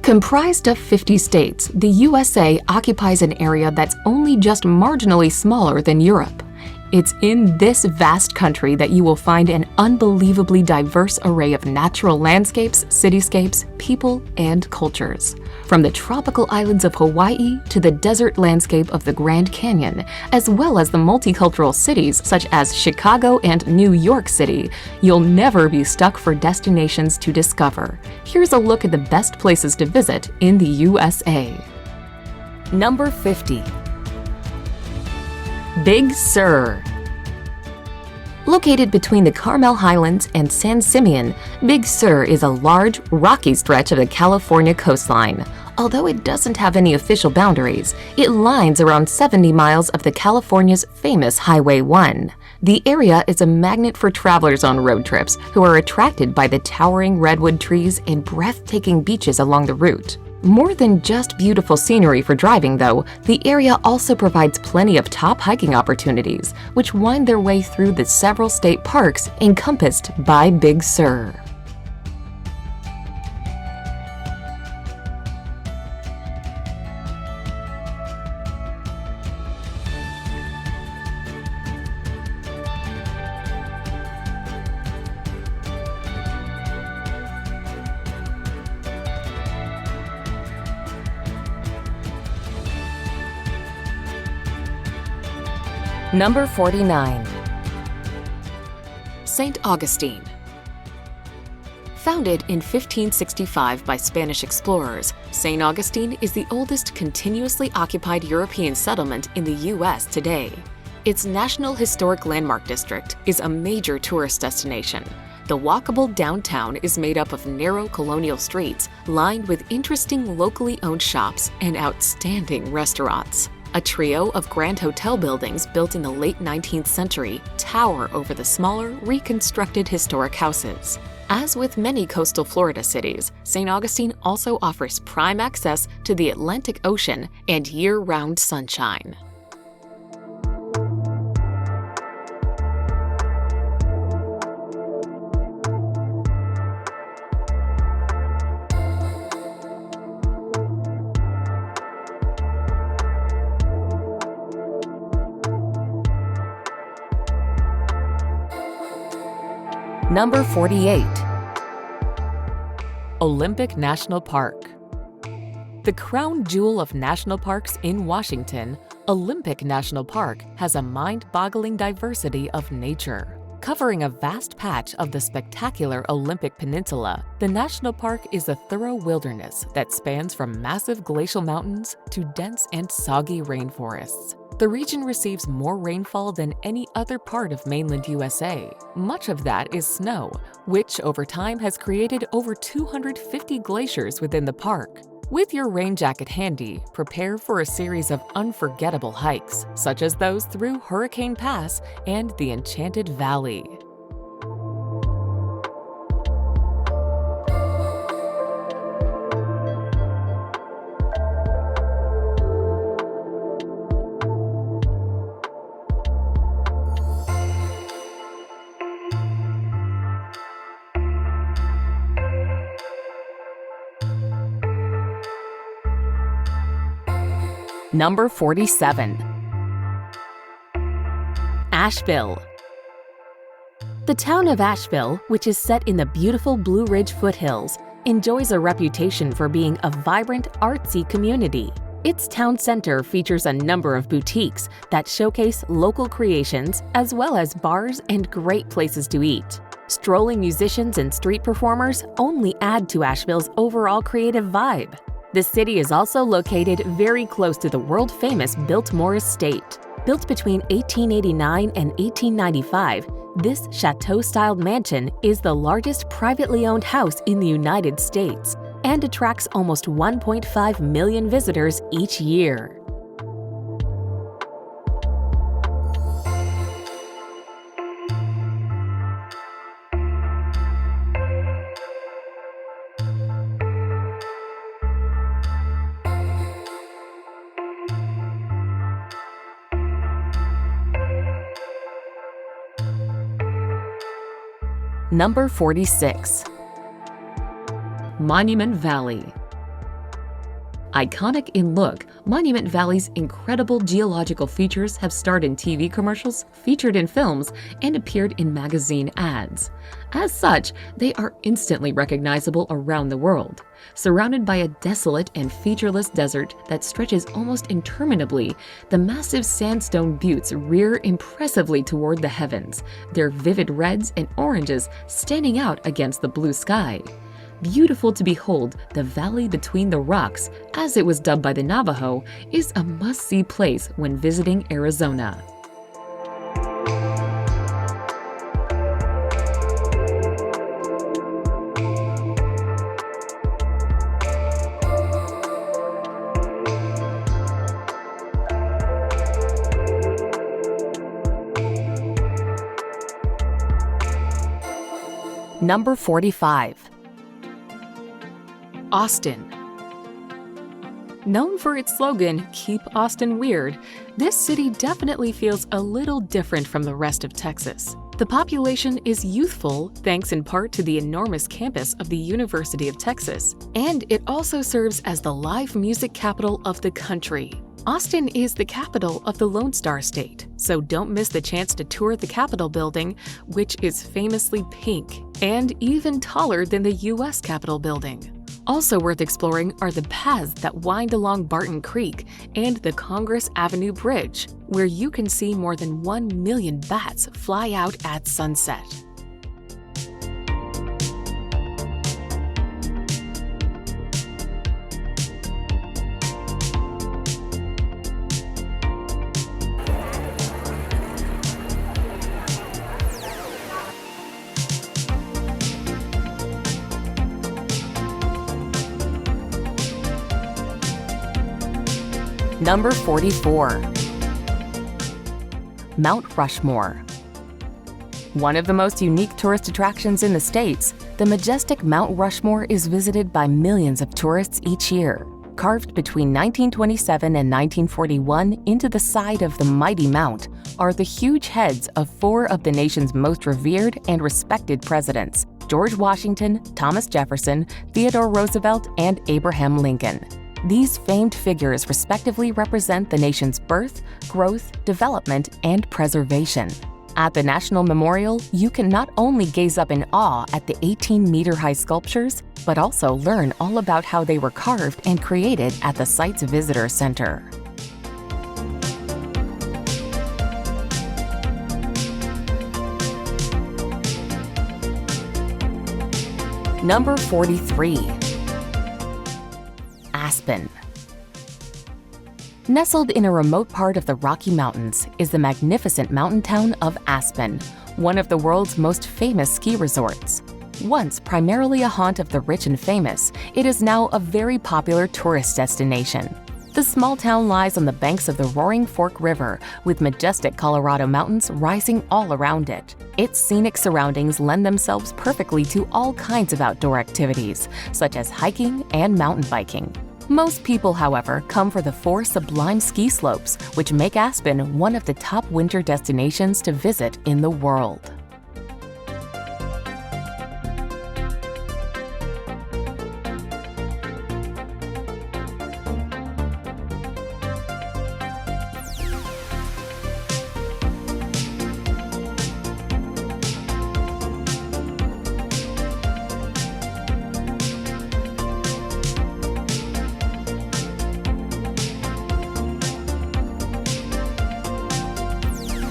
Comprised of 50 states, the USA occupies an area that's only just marginally smaller than Europe. It's in this vast country that you will find an unbelievably diverse array of natural landscapes, cityscapes, people, and cultures. From the tropical islands of Hawaii to the desert landscape of the Grand Canyon, as well as the multicultural cities such as Chicago and New York City, you'll never be stuck for destinations to discover. Here's a look at the best places to visit in the USA. Number 50. Big Sur. Located between the Carmel Highlands and San Simeon, Big Sur is a large, rocky stretch of the California coastline. Although it doesn't have any official boundaries, it lines around 70 miles of the California's famous Highway 1. The area is a magnet for travelers on road trips who are attracted by the towering redwood trees and breathtaking beaches along the route. More than just beautiful scenery for driving, though, the area also provides plenty of top hiking opportunities, which wind their way through the several state parks encompassed by Big Sur. Number 49. St. Augustine. Founded in 1565 by Spanish explorers, St. Augustine is the oldest continuously occupied European settlement in the U.S. today. Its National Historic Landmark District is a major tourist destination. The walkable downtown is made up of narrow colonial streets lined with interesting locally owned shops and outstanding restaurants. A trio of grand hotel buildings built in the late 19th century tower over the smaller, reconstructed historic houses. As with many coastal Florida cities, St. Augustine also offers prime access to the Atlantic Ocean and year-round sunshine. Number 48. Olympic National Park. The crown jewel of national parks in Washington, Olympic National Park has a mind-boggling diversity of nature. Covering a vast patch of the spectacular Olympic Peninsula, the national park is a thorough wilderness that spans from massive glacial mountains to dense and soggy rainforests. The region receives more rainfall than any other part of mainland USA. Much of that is snow, which over time has created over 250 glaciers within the park. With your rain jacket handy, prepare for a series of unforgettable hikes, such as those through Hurricane Pass and the Enchanted Valley. Number 47. Asheville. The town of Asheville, which is set in the beautiful Blue Ridge foothills, enjoys a reputation for being a vibrant, artsy community. Its town center features a number of boutiques that showcase local creations, as well as bars and great places to eat. Strolling musicians and street performers only add to Asheville's overall creative vibe. The city is also located very close to the world-famous Biltmore Estate. Built between 1889 and 1895, this chateau-styled mansion is the largest privately owned house in the United States and attracts almost 1.5 million visitors each year. Number 46. Monument Valley. Iconic in look, Monument Valley's incredible geological features have starred in TV commercials, featured in films, and appeared in magazine ads. As such, they are instantly recognizable around the world. Surrounded by a desolate and featureless desert that stretches almost interminably, the massive sandstone buttes rear impressively toward the heavens, their vivid reds and oranges standing out against the blue sky. Beautiful to behold, the Valley Between the Rocks, as it was dubbed by the Navajo, is a must-see place when visiting Arizona. Number 45. Austin. Known for its slogan, "Keep Austin Weird," this city definitely feels a little different from the rest of Texas. The population is youthful, thanks in part to the enormous campus of the University of Texas, and it also serves as the live music capital of the country. Austin is the capital of the Lone Star State, so don't miss the chance to tour the Capitol building, which is famously pink and even taller than the U.S. Capitol building. Also worth exploring are the paths that wind along Barton Creek and the Congress Avenue Bridge, where you can see more than 1 million bats fly out at sunset. Number 44. Mount Rushmore. One of the most unique tourist attractions in the States, the majestic Mount Rushmore is visited by millions of tourists each year. Carved between 1927 and 1941 into the side of the mighty mount are the huge heads of 4 of the nation's most revered and respected presidents: George Washington, Thomas Jefferson, Theodore Roosevelt, and Abraham Lincoln. These famed figures respectively represent the nation's birth, growth, development, and preservation. At the National Memorial, you can not only gaze up in awe at the 18-meter-high sculptures, but also learn all about how they were carved and created at the site's visitor center. Number 43. Aspen. Nestled in a remote part of the Rocky Mountains is the magnificent mountain town of Aspen, one of the world's most famous ski resorts. Once primarily a haunt of the rich and famous, it is now a very popular tourist destination. The small town lies on the banks of the Roaring Fork River, with majestic Colorado mountains rising all around it. Its scenic surroundings lend themselves perfectly to all kinds of outdoor activities, such as hiking and mountain biking. Most people, however, come for the 4 sublime ski slopes, which make Aspen one of the top winter destinations to visit in the world.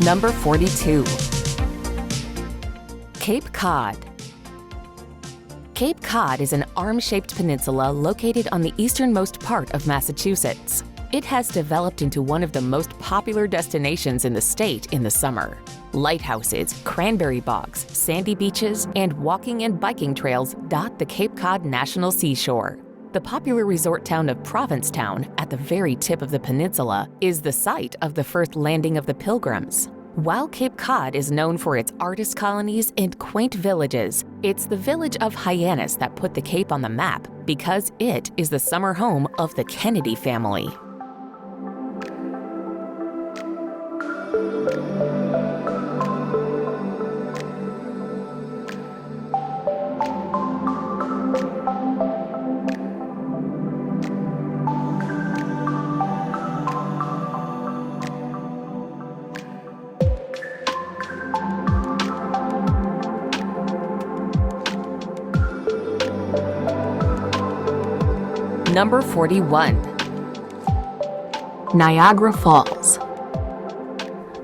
Number 42. Cape Cod. Cape Cod is an arm-shaped peninsula located on the easternmost part of Massachusetts. It has developed into one of the most popular destinations in the state in the summer. Lighthouses, cranberry bogs, sandy beaches, and walking and biking trails dot the Cape Cod National Seashore. The popular resort town of Provincetown, at the very tip of the peninsula, is the site of the first landing of the Pilgrims. While Cape Cod is known for its artist colonies and quaint villages, it's the village of Hyannis that put the Cape on the map because it is the summer home of the Kennedy family. Number 41. Niagara Falls.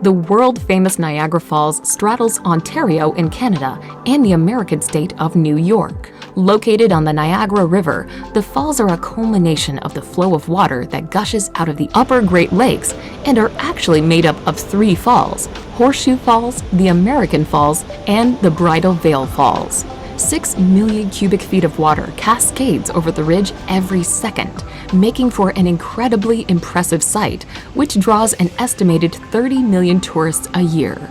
The world-famous Niagara Falls straddles Ontario in Canada and the American state of New York. Located on the Niagara River, the falls are a culmination of the flow of water that gushes out of the upper Great Lakes and are actually made up of 3 falls: Horseshoe Falls, the American Falls, and the Bridal Veil Falls. 6 million cubic feet of water cascades over the ridge every second, making for an incredibly impressive sight, which draws an estimated 30 million tourists a year.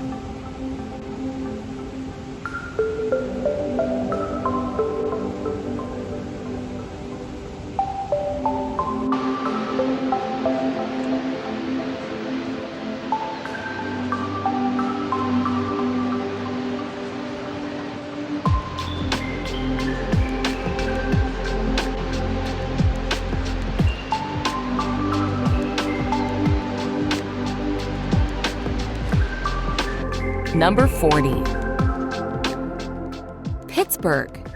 Number 40. Pittsburgh.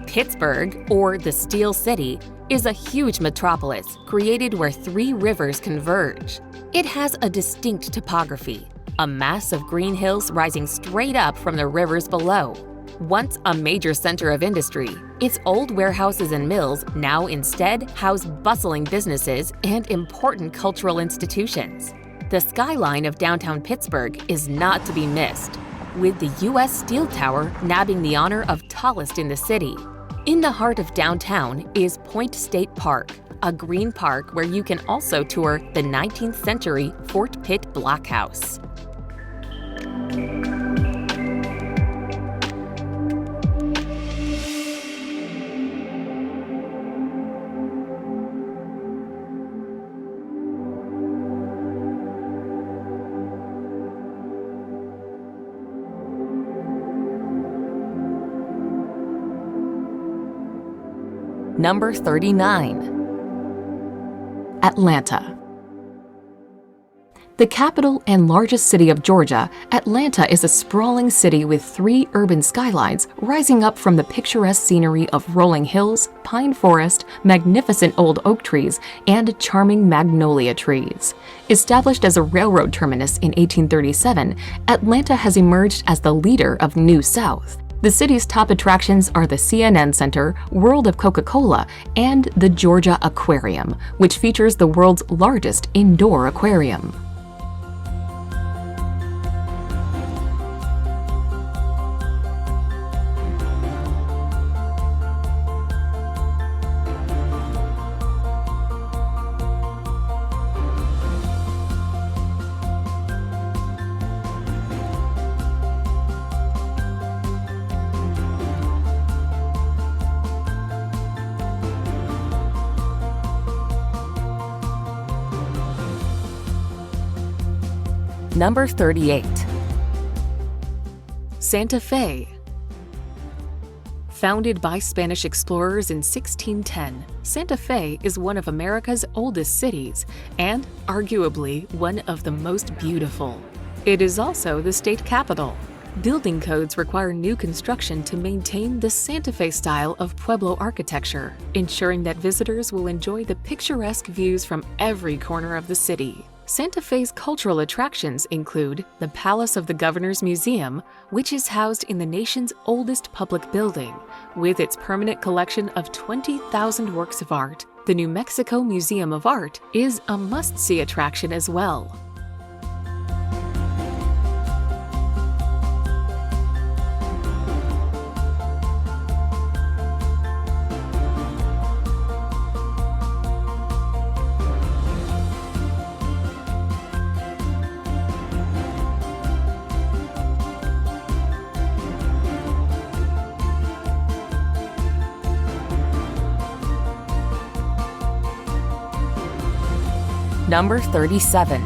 Pittsburgh, or the Steel City, is a huge metropolis created where 3 rivers converge. It has a distinct topography, a mass of green hills rising straight up from the rivers below. Once a major center of industry, its old warehouses and mills now instead house bustling businesses and important cultural institutions. The skyline of downtown Pittsburgh is not to be missed, with the U.S. Steel Tower nabbing the honor of tallest in the city. In the heart of downtown is Point State Park, a green park where you can also tour the 19th century Fort Pitt Block House. Number 39. Atlanta. The capital and largest city of Georgia, Atlanta is a sprawling city with 3 urban skylines rising up from the picturesque scenery of rolling hills, pine forest, magnificent old oak trees, and charming magnolia trees. Established as a railroad terminus in 1837, Atlanta has emerged as the leader of New South. The city's top attractions are the CNN Center, World of Coca-Cola, and the Georgia Aquarium, which features the world's largest indoor aquarium. Number 38. Santa Fe. Founded by Spanish explorers in 1610, Santa Fe is one of America's oldest cities and, arguably, one of the most beautiful. It is also the state capital. Building codes require new construction to maintain the Santa Fe style of Pueblo architecture, ensuring that visitors will enjoy the picturesque views from every corner of the city. Santa Fe's cultural attractions include the Palace of the Governor's Museum, which is housed in the nation's oldest public building. With its permanent collection of 20,000 works of art, the New Mexico Museum of Art is a must-see attraction as well. Number 37.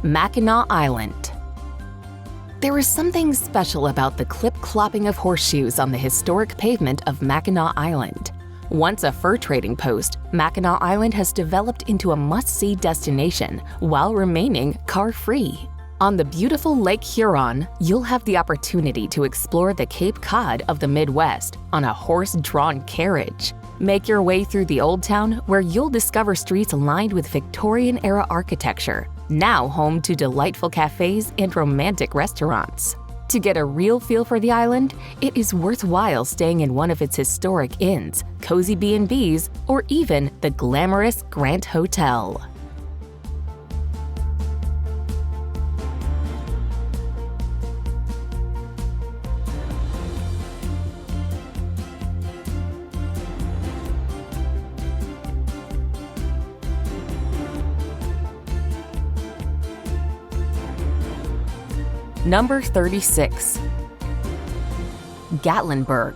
Mackinac Island. There is something special about the clip-clopping of horseshoes on the historic pavement of Mackinac Island. Once a fur trading post, Mackinac Island has developed into a must-see destination while remaining car-free. On the beautiful Lake Huron, you'll have the opportunity to explore the Cape Cod of the Midwest on a horse-drawn carriage. Make your way through the Old Town, where you'll discover streets lined with Victorian-era architecture, now home to delightful cafes and romantic restaurants. To get a real feel for the island, it is worthwhile staying in one of its historic inns, cozy B&Bs, or even the glamorous Grant Hotel. Number 36. Gatlinburg.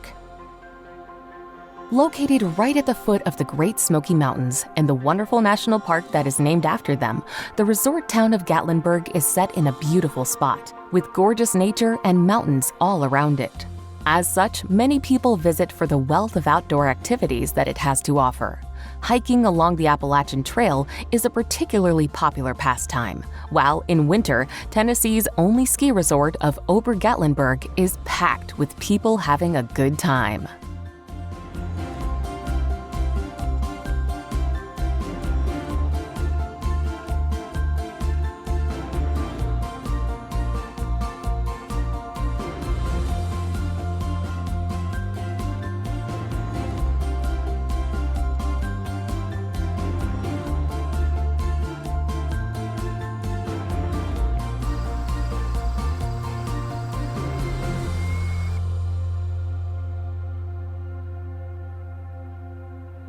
Located right at the foot of the Great Smoky Mountains and the wonderful national park that is named after them, the resort town of Gatlinburg is set in a beautiful spot, with gorgeous nature and mountains all around it. As such, many people visit for the wealth of outdoor activities that it has to offer. Hiking along the Appalachian Trail is a particularly popular pastime, while in winter, Tennessee's only ski resort of Ober-Gatlinburg is packed with people having a good time.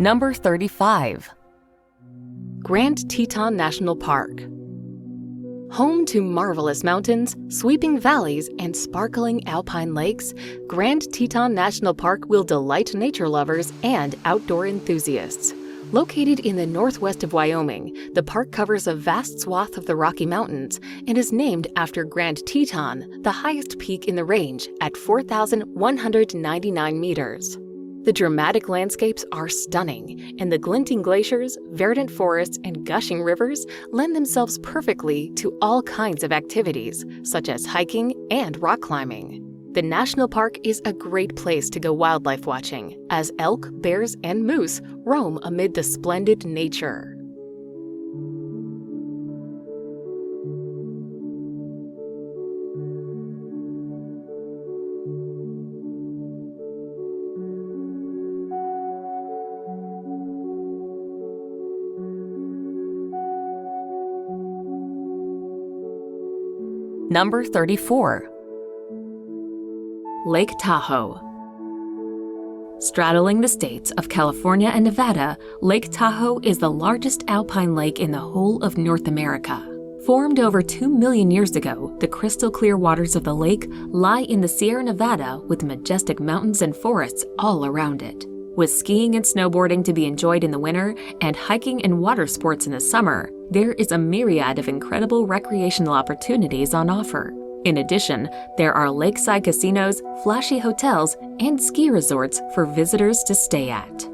Number 35. Grand Teton National Park. Home to marvelous mountains, sweeping valleys, and sparkling alpine lakes, Grand Teton National Park will delight nature lovers and outdoor enthusiasts. Located in the northwest of Wyoming, the park covers a vast swath of the Rocky Mountains and is named after Grand Teton, the highest peak in the range at 4,199 meters. The dramatic landscapes are stunning, and the glinting glaciers, verdant forests, and gushing rivers lend themselves perfectly to all kinds of activities, such as hiking and rock climbing. The national park is a great place to go wildlife watching, as elk, bears, and moose roam amid the splendid nature. Number 34. Lake Tahoe. Straddling the states of California and Nevada, Lake Tahoe is the largest alpine lake in the whole of North America. Formed over 2 million years ago, the crystal clear waters of the lake lie in the Sierra Nevada with majestic mountains and forests all around it. With skiing and snowboarding to be enjoyed in the winter and hiking and water sports in the summer, there is a myriad of incredible recreational opportunities on offer. In addition, there are lakeside casinos, flashy hotels, and ski resorts for visitors to stay at.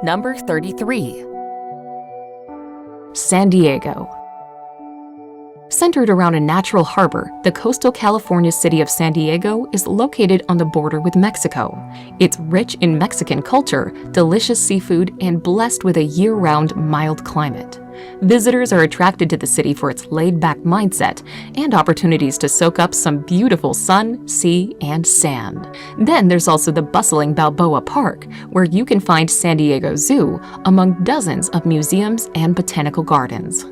Number 33. San Diego. Centered around a natural harbor, the coastal California city of San Diego is located on the border with Mexico. It's rich in Mexican culture, delicious seafood, and blessed with a year-round mild climate. Visitors are attracted to the city for its laid-back mindset and opportunities to soak up some beautiful sun, sea, and sand. Then there's also the bustling Balboa Park, where you can find San Diego Zoo among dozens of museums and botanical gardens.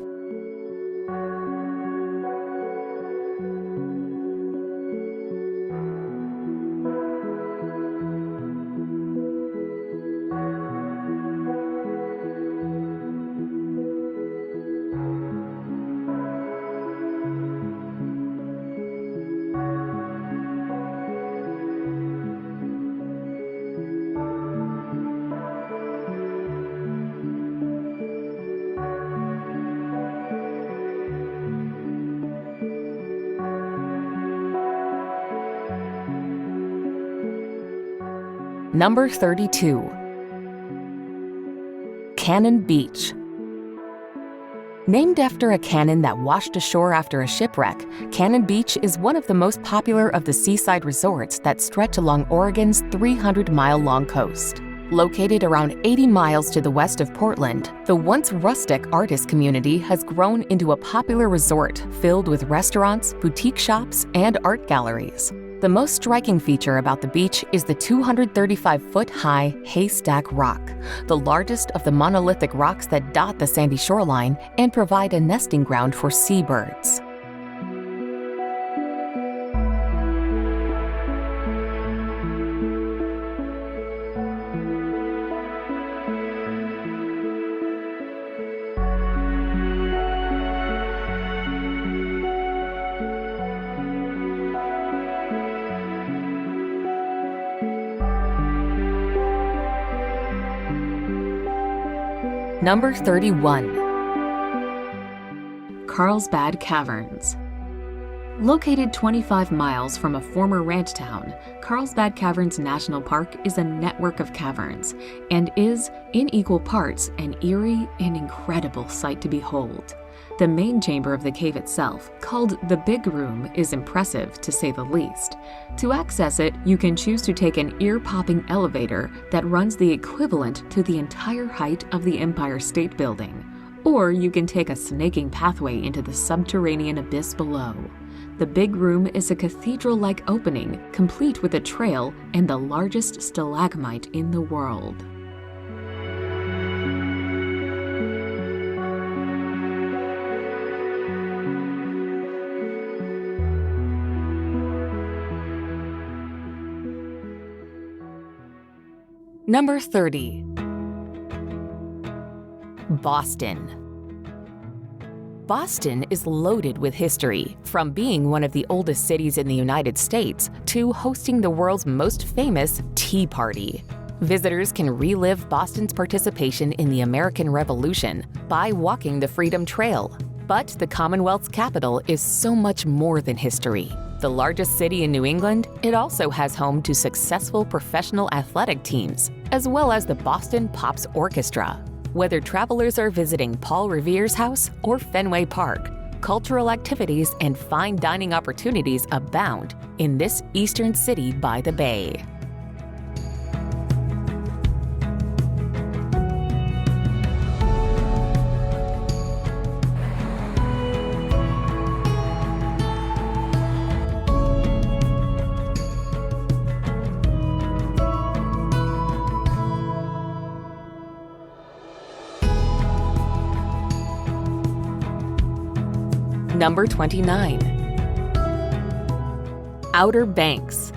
Number 32. Cannon Beach. Named after a cannon that washed ashore after a shipwreck, Cannon Beach is one of the most popular of the seaside resorts that stretch along Oregon's 300-mile-long coast. Located around 80 miles to the west of Portland, the once rustic artist community has grown into a popular resort filled with restaurants, boutique shops, and art galleries. The most striking feature about the beach is the 235-foot-high Haystack Rock, the largest of the monolithic rocks that dot the sandy shoreline and provide a nesting ground for seabirds. Number 31. Carlsbad Caverns. Located 25 miles from a former ranch town, Carlsbad Caverns National Park is a network of caverns and is, in equal parts, an eerie and incredible sight to behold. The main chamber of the cave itself, called the Big Room, is impressive, to say the least. To access it, you can choose to take an ear-popping elevator that runs the equivalent to the entire height of the Empire State Building, or you can take a snaking pathway into the subterranean abyss below. The Big Room is a cathedral-like opening, complete with a trail and the largest stalagmite in the world. Number 30. Boston. Boston is loaded with history, from being one of the oldest cities in the United States to hosting the world's most famous Tea Party. Visitors can relive Boston's participation in the American Revolution by walking the Freedom Trail. But the Commonwealth's capital is so much more than history. The largest city in New England, it also has home to successful professional athletic teams, as well as the Boston Pops Orchestra. Whether travelers are visiting Paul Revere's house or Fenway Park, cultural activities and fine dining opportunities abound in this eastern city by the bay. Number 29. Outer Banks.